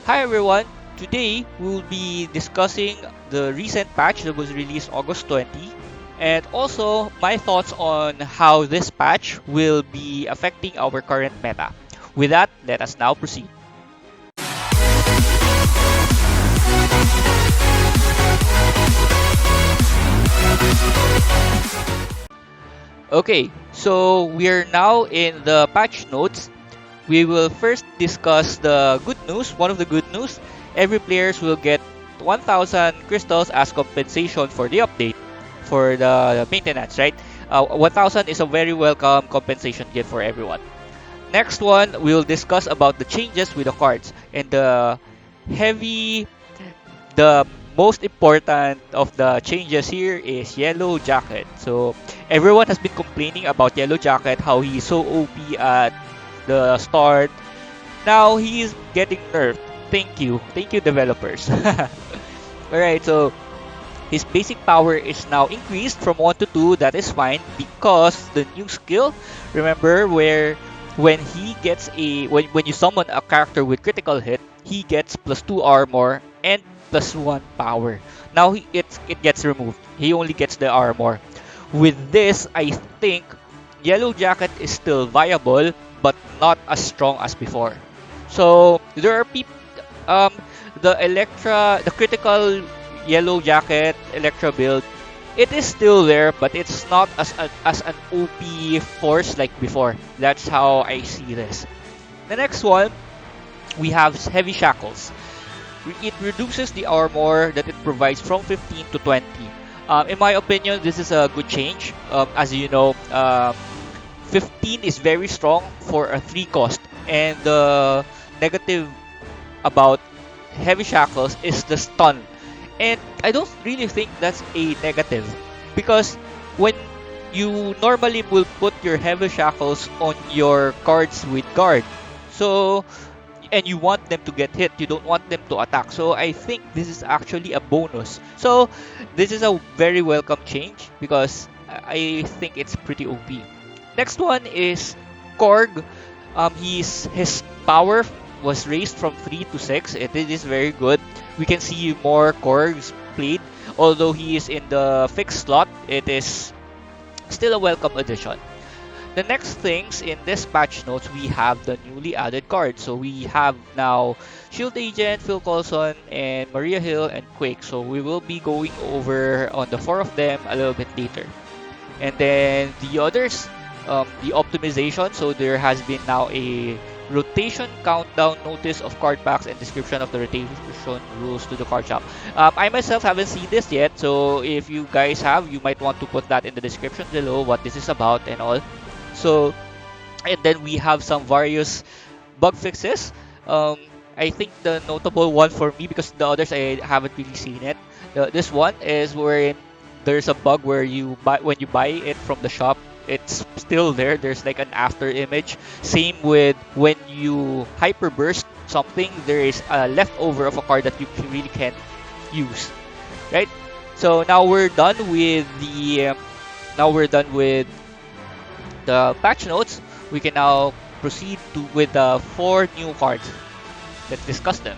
Hi everyone! Today we'll be discussing the recent patch that was released August 20 and also my thoughts on how this patch will be affecting our current meta. With that, let us now proceed. Okay, so we are now in the patch notes. We will first discuss the good news. One of the good news, every players will get 1,000 crystals as compensation for the update, for the maintenance, right? 1,000 is a very welcome compensation gift for everyone. Next one, we'll discuss about the changes with the cards and heavy, the most important of the changes here is Yellow Jacket. So everyone has been complaining about Yellow Jacket, how he's so OP at the start. Now he is getting nerfed. Thank you, developers. Alright, so his basic power is now increased from 1 to 2. That is fine because the new skill, remember, where when he gets when you summon a character with critical hit, he gets +2 armor and +1 power. Now it gets removed. He only gets the armor. With this, I think Yellow Jacket is still viable, but not as strong as before. So there are people, um, the critical Yellow Jacket Electra build, it is still there, but it's not as an OP force like before. That's how I see this. The next one, we have Heavy Shackles. It reduces the armor that it provides from 15 to 20. In my opinion, this is a good change. As you know, 15 is very strong for a 3 cost, and the negative about Heavy Shackles is the stun. And I don't really think that's a negative because when you normally will put your Heavy Shackles on your cards with guard, so and you want them to get hit, you don't want them to attack. So I think this is actually a bonus. So this is a very welcome change because I think it's pretty OP. Next one is Korg. His power was raised from 3 to 6. It is very good. We can see more Korgs played. Although he is in the fixed slot, it is still a welcome addition. The next things in this patch notes, we have the newly added cards. So we have now Shield Agent, Phil Coulson, and Maria Hill and Quake. So we will be going over on the 4 of them a little bit later. And then the others, the optimization. So there has been now a rotation countdown notice of card packs and description of the rotation rules to the card shop. I myself haven't seen this yet, so if you guys have, you might want to put that in the description below what this is about and all. So, and then we have some various bug fixes. Um, I think the notable one for me, because the others I haven't really seen it. This one is wherein there's a bug where when you buy it from the shop, it's still there. There's like an after image. Same with when you hyper burst something, there is a leftover of a card that you really can't use, right? So now we're done with the patch notes. We can now proceed with the 4 new cards. Let's discuss them.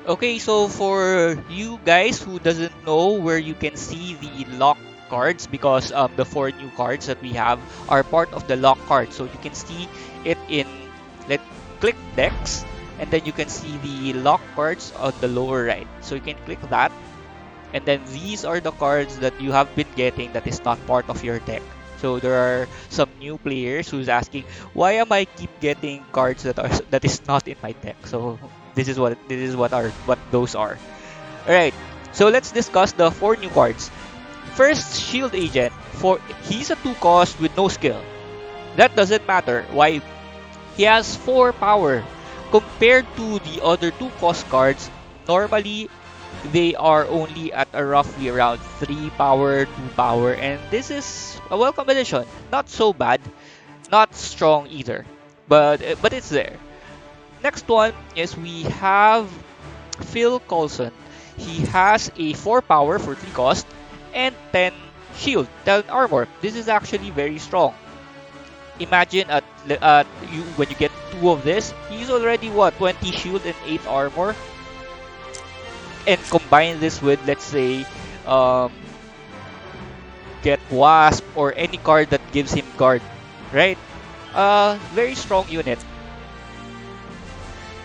Okay, so for you guys who doesn't know where you can see the lock cards, because the 4 new cards that we have are part of the lock card. So you can see it in, let click decks, and then you can see the lock cards on the lower right. So you can click that, and then these are the cards that you have been getting that is not part of your deck. So there are some new players who's asking, why am I keep getting cards that is not in my deck? So what those are. All right. So let's discuss the 4 new cards. First, Shield Agent. He's a 2 cost with no skill. That doesn't matter. Why? He has 4 power compared to the other 2 cost cards. Normally they are only at a roughly around 3 power, 2 power, and this is a welcome addition. Not so bad, not strong either, but it's there. Next one is we have Phil Coulson. He has a 4 power for 3 cost and 10 shield, 10 armor. This is actually very strong. Imagine when you get 2 two of this, he's already what, 20 shield and 8 armor. And combine this with, let's say, um, get Wasp or any card that gives him guard, right? Very strong unit.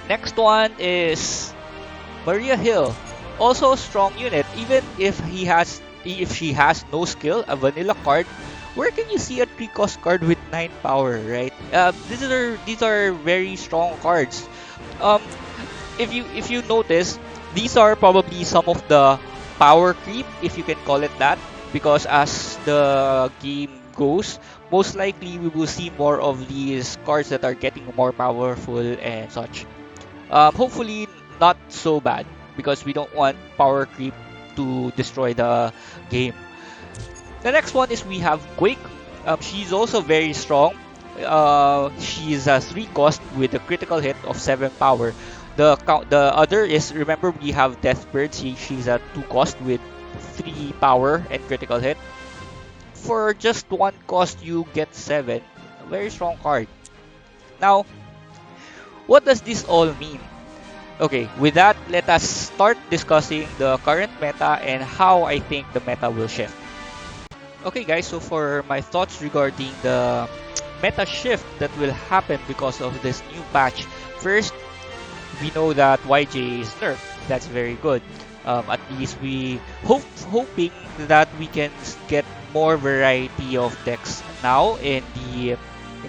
Next one is Maria Hill, also a strong unit. Even if she has no skill, a vanilla card. Where can you see a 3 cost card with 9 power, right? These are very strong cards. Um, if you notice, these are probably some of the power creep, if you can call it that, because as the game goes, most likely we will see more of these cards that are getting more powerful and such. Hopefully not so bad, because we don't want power creep to destroy the game. The next one is we have Quake. She's also very strong. She's a 3 cost with a critical hit of 7 power. The other is, remember, we have Deathbird. She's a 2 cost with 3 power and critical hit. For just 1 cost, you get 7. A very strong card. Now, what does this all mean? Okay, with that, let us start discussing the current meta and how I think the meta will shift. Okay, guys, so for my thoughts regarding the meta shift that will happen because of this new patch, first, we know that YJ is nerfed. That's very good. At least we hoping that we can get more variety of decks now in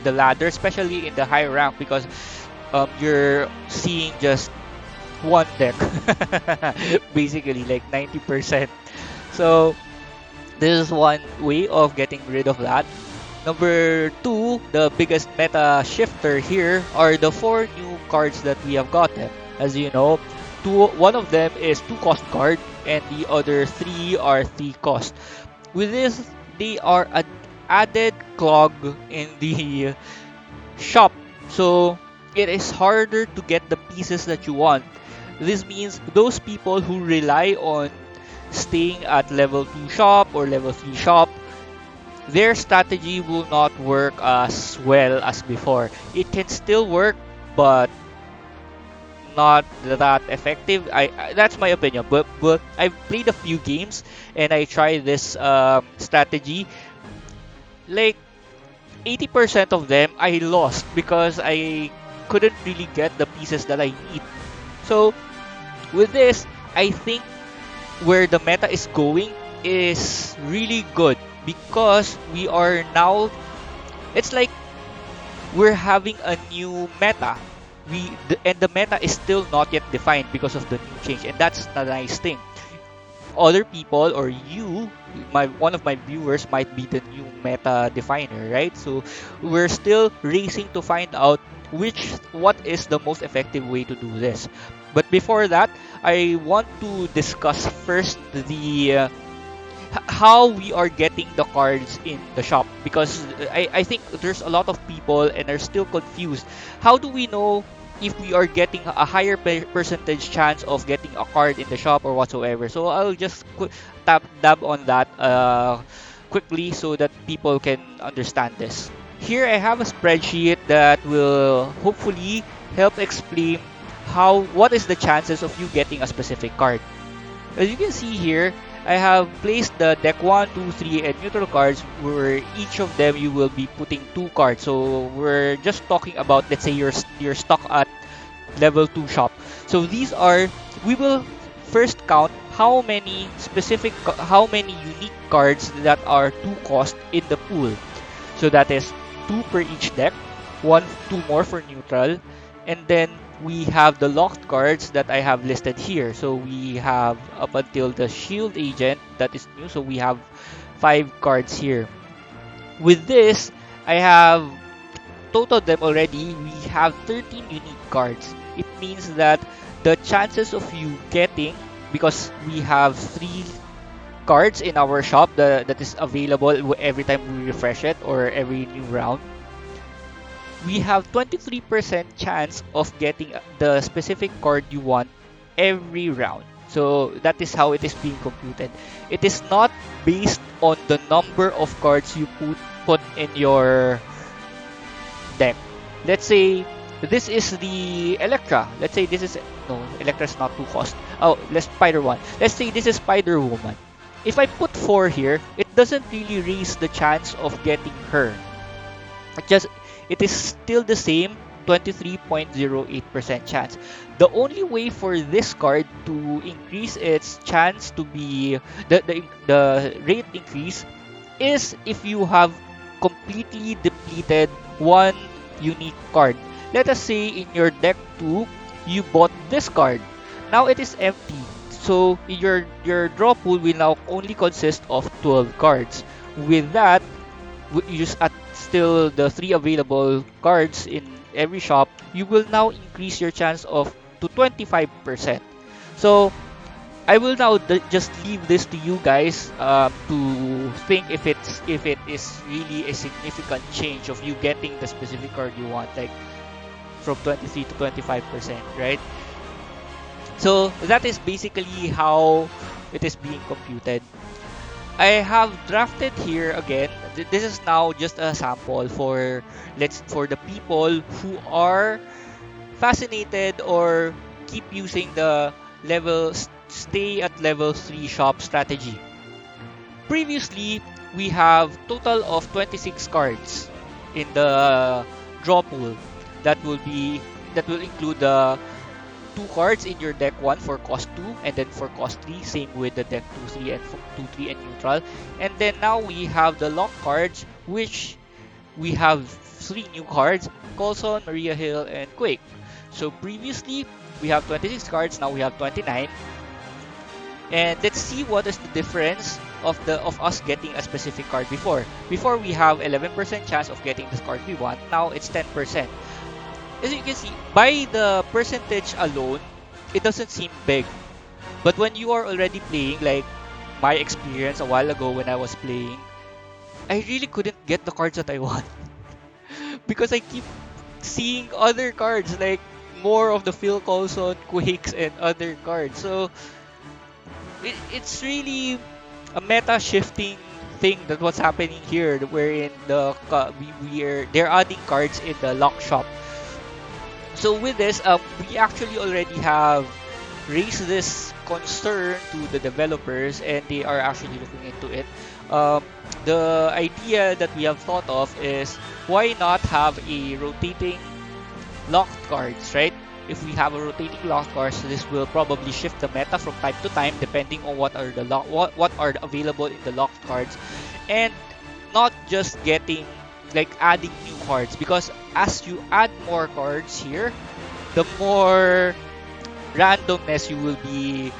the ladder, especially in the high rank, because you're seeing just one deck, basically like 90%. So this is one way of getting rid of that. Number two, the biggest meta shifter here are the 4 new cards that we have gotten. As you know, one of them is 2 cost card, and the other 3 are 3 cost. With this, they are an added clog in the shop, so it is harder to get the pieces that you want. This means those people who rely on staying at level 2 shop or level 3 shop, their strategy will not work as well as before. It can still work, but not that effective. That's my opinion. But I've played a few games and I tried this strategy. Like 80% of them I lost because I couldn't really get the pieces that I need. So with this, I think where the meta is going is really good, because we are now, it's like we're having a new meta. And the meta is still not yet defined because of the new change, and that's the nice thing. Other people or you, one of my viewers, might be the new meta definer, right? So we're still racing to find out what is the most effective way to do this. But before that, I want to discuss first the how we are getting the cards in the shop, because I think there's a lot of people and are still confused. How do we know if we are getting a higher percentage chance of getting a card in the shop or whatsoever? So I'll just dab on that quickly so that people can understand this. Here I have a spreadsheet that will hopefully help explain what is the chances of you getting a specific card. As you can see here, I have placed the deck 1, 2, 3, and neutral cards, where each of them you will be putting 2 cards. So we're just talking about, let's say you're stuck at level 2 shop. So we will first count how many unique cards that are 2 cost in the pool. So that is 2 per each deck, 2 more for neutral, and then we have the locked cards that I have listed here. So we have up until the shield agent, that is new. So we have 5 cards here. With this, I have totaled them already. We have 13 unique cards. It means that the chances of you getting, because we have 3 cards in our shop that is available every time we refresh it or every new round, we have 23% chance of getting the specific card you want every round. So that is how it is being computed. It is not based on the number of cards you put in your deck. Let's say This is the Electra. Let's say this is no Electra's not too cost. Oh, let's Spider One. Let's say this is Spider Woman. If I put 4 here, it doesn't really raise the chance of getting her. It just it is still the same 23.08% chance. The only way for this card to increase its chance to be the rate increase is if you have completely depleted one unique card. Let us say in your deck 2, you bought this card. Now it is empty. So your draw pool will now only consist of 12 cards. With that, you just at still the 3 available cards in every shop, you will now increase your chance of to 25%. So I will now just leave this to you guys to think if it is really a significant change of you getting the specific card you want, like from 23 to 25%, right? So that is basically how it is being computed. I have drafted here again. This is now just a sample for the people who are fascinated or keep using the stay at level 3 shop strategy. Previously, we have total of 26 cards in the draw pool. That will be that will include the 2 cards in your deck 1 for cost 2 and then for cost 3, same with the deck 2 3 and 2 3 and neutral. And then now we have the lock cards, which we have 3 new cards: Colson, Maria Hill, and Quake. So previously we have 26 cards, now we have 29. And let's see what is the difference of us getting a specific card before. Before we have 11% chance of getting this card we want, now it's 10%. As you can see, by the percentage alone, it doesn't seem big. But when you are already playing, like my experience a while ago when I was playing, I really couldn't get the cards that I want. Because I keep seeing other cards, like more of the Phil Coulson, Quakes, and other cards. So it's really a meta shifting thing that what's happening here, wherein they're adding cards in the lock shop. So with this, we actually already have raised this concern to the developers, and they are actually looking into it. The idea that we have thought of is, why not have a rotating locked cards, right? If we have a rotating locked cards, this will probably shift the meta from time to time depending on what are available in the locked cards, and not just getting like adding new cards, because as you add more cards here, the more randomness you will be,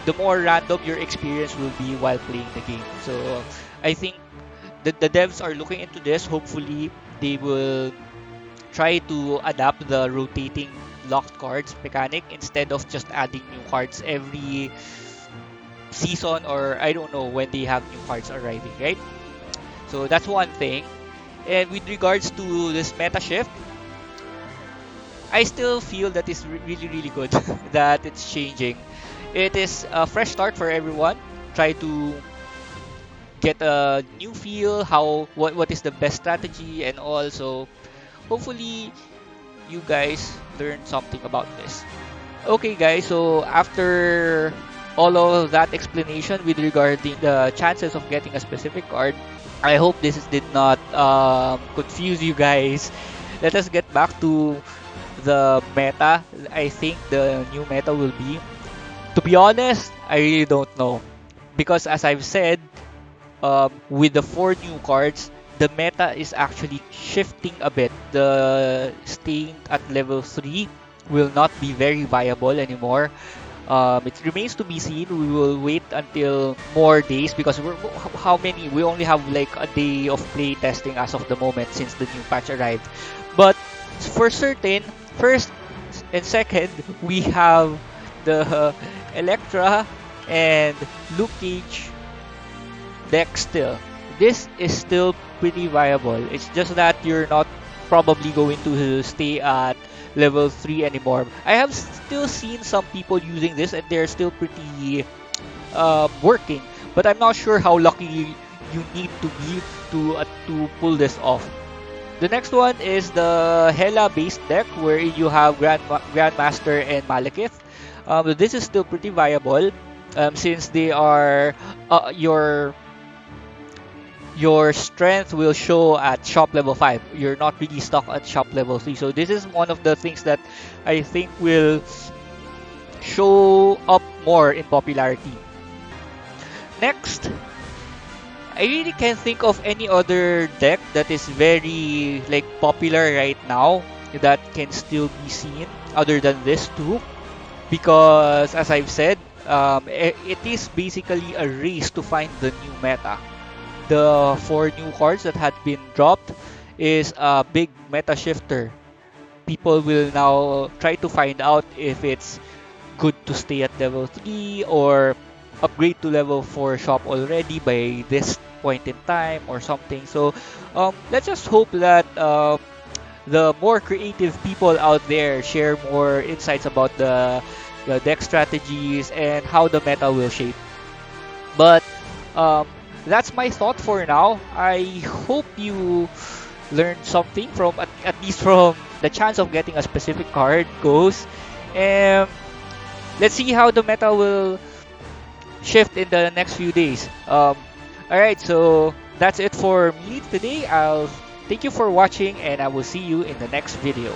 the more random your experience will be while playing the game. So I think the devs are looking into this. Hopefully they will try to adapt the rotating locked cards mechanic instead of just adding new cards every season, or I don't know when they have new cards arriving, right? So that's one thing. And with regards to this meta shift, I still feel that it's really good that it's changing. It is a fresh start for everyone. Try to get a new feel, what is the best strategy, and also hopefully you guys learned something about this. Okay guys, so after all of that explanation with regarding the chances of getting a specific card, I hope did not confuse you guys. Let us get back to the meta. I think the new meta will be, to be honest, I really don't know. Because as I've said, with the 4 new cards, the meta is actually shifting a bit. The staying at level 3 will not be very viable anymore. It remains to be seen. We will wait until more days, because how many? We only have like a day of play testing as of the moment since the new patch arrived. But for certain, first and second, we have the Electra and Luke Cage deck still. This is still pretty viable. It's just that you're not probably going to stay at level 3 anymore. I have still seen some people using this and they're still pretty working, but I'm not sure how lucky you need to be to pull this off. The next one is the Hela based deck where you have Grandmaster and Malekith. This is still pretty viable since they are your strength will show at shop level 5. You're not really stuck at shop level 3. So this is one of the things that I think will show up more in popularity. Next, I really can't think of any other deck that is very like popular right now that can still be seen other than this two, because as I've said, it is basically a race to find the new meta. The four new cards that had been dropped is a big meta shifter. People will now try to find out if it's good to stay at level 3 or upgrade to level 4 shop already by this point in time or something. So let's just hope that the more creative people out there share more insights about the deck strategies and how the meta will shape. But um, that's my thought for now. I hope you learned something from at least from the chance of getting a specific card goes. And let's see how the meta will shift in the next few days. All right, so that's it for me today. I'll thank you for watching, and I will see you in the next video.